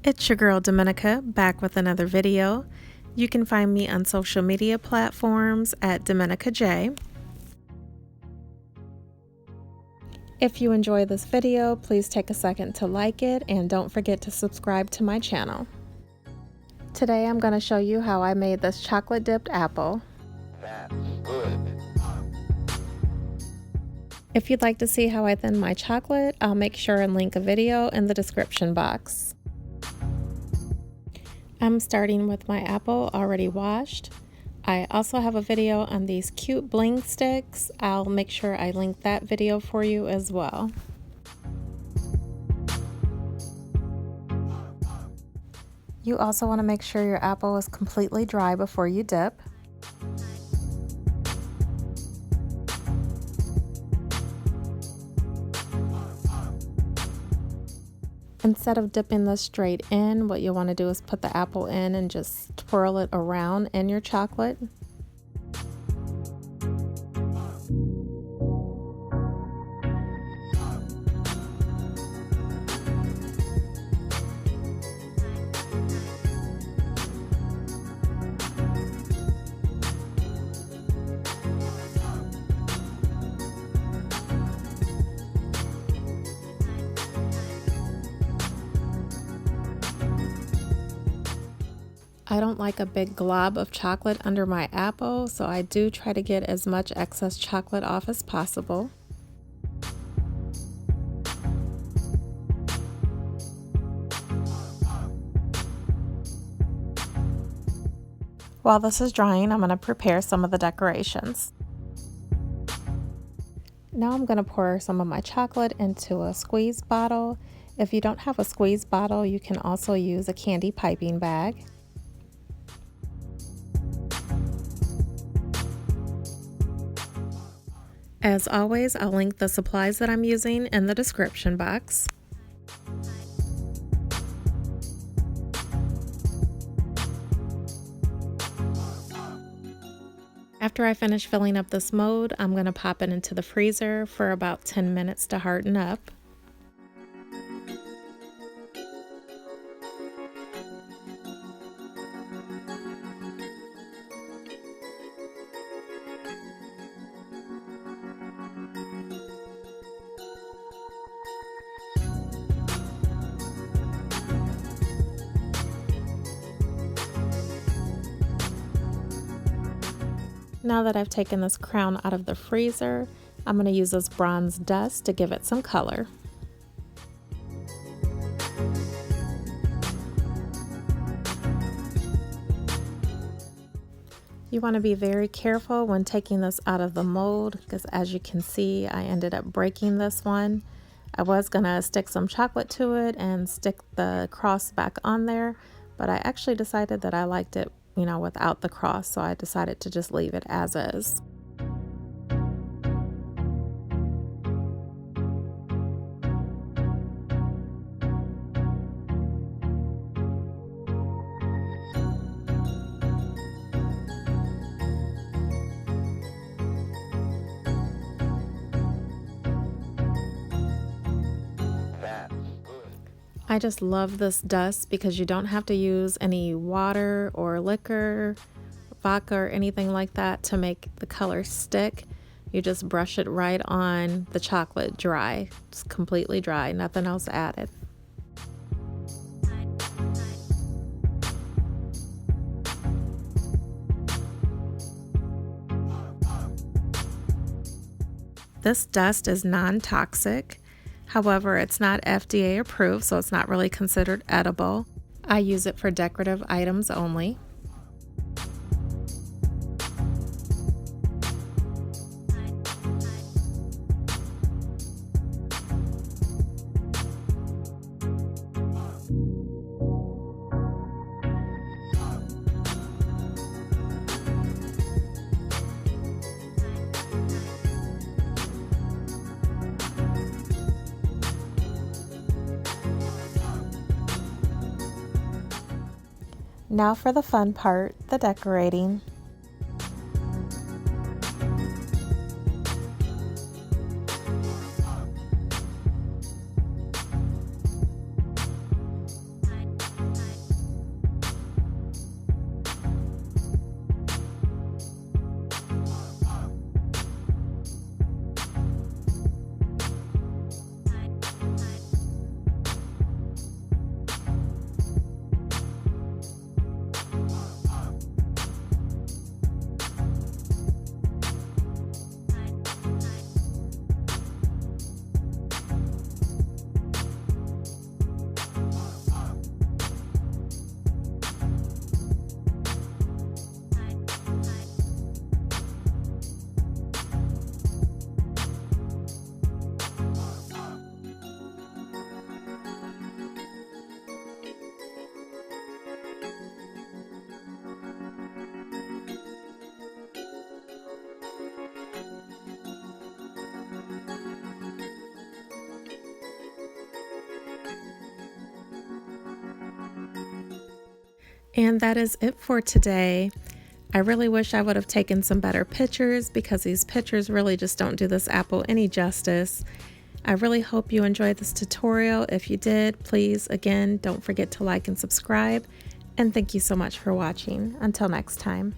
It's your girl Dominica back with another video. You can find me on social media platforms at Dominica J. If you enjoy this video, please take a second to like it and don't forget to subscribe to my channel. Today I'm going to show you how I made this chocolate dipped apple. That's good. If you'd like to see how I thin my chocolate, I'll make sure and link a video in the description box. I'm starting with my apple already washed. I also have a video on these cute bling sticks. I'll make sure I link that video for you as well. You also want to make sure your apple is completely dry before you dip. Instead of dipping this straight in, what you'll want to do is put the apple in and just twirl it around in your chocolate. I don't like a big glob of chocolate under my apple, so I do try to get as much excess chocolate off as possible. While this is drying, I'm going to prepare some of the decorations. Now I'm going to pour some of my chocolate into a squeeze bottle. If you don't have a squeeze bottle, you can also use a candy piping bag. As always, I'll link the supplies that I'm using in the description box. After I finish filling up this mold, I'm going to pop it into the freezer for about 10 minutes to harden up. Now that I've taken this crown out of the freezer, I'm going to use this bronze dust to give it some color. You want to be very careful when taking this out of the mold because, as you can see, I ended up breaking this one. I was going to stick some chocolate to it and stick the cross back on there, but I actually decided that I liked it without the cross, so I decided to just leave it as is. I just love this dust because you don't have to use any water or liquor, vodka or anything like that to make the color stick. You just brush it right on the chocolate dry. It's completely dry, nothing else added. This dust is non-toxic. However, it's not FDA approved, so it's not really considered edible. I use it for decorative items only. Now for the fun part, the decorating. And that is it for today. I really wish I would have taken some better pictures because these pictures really just don't do this apple any justice. I really hope you enjoyed this tutorial. If you did, please, again, don't forget to like and subscribe. And thank you so much for watching. Until next time.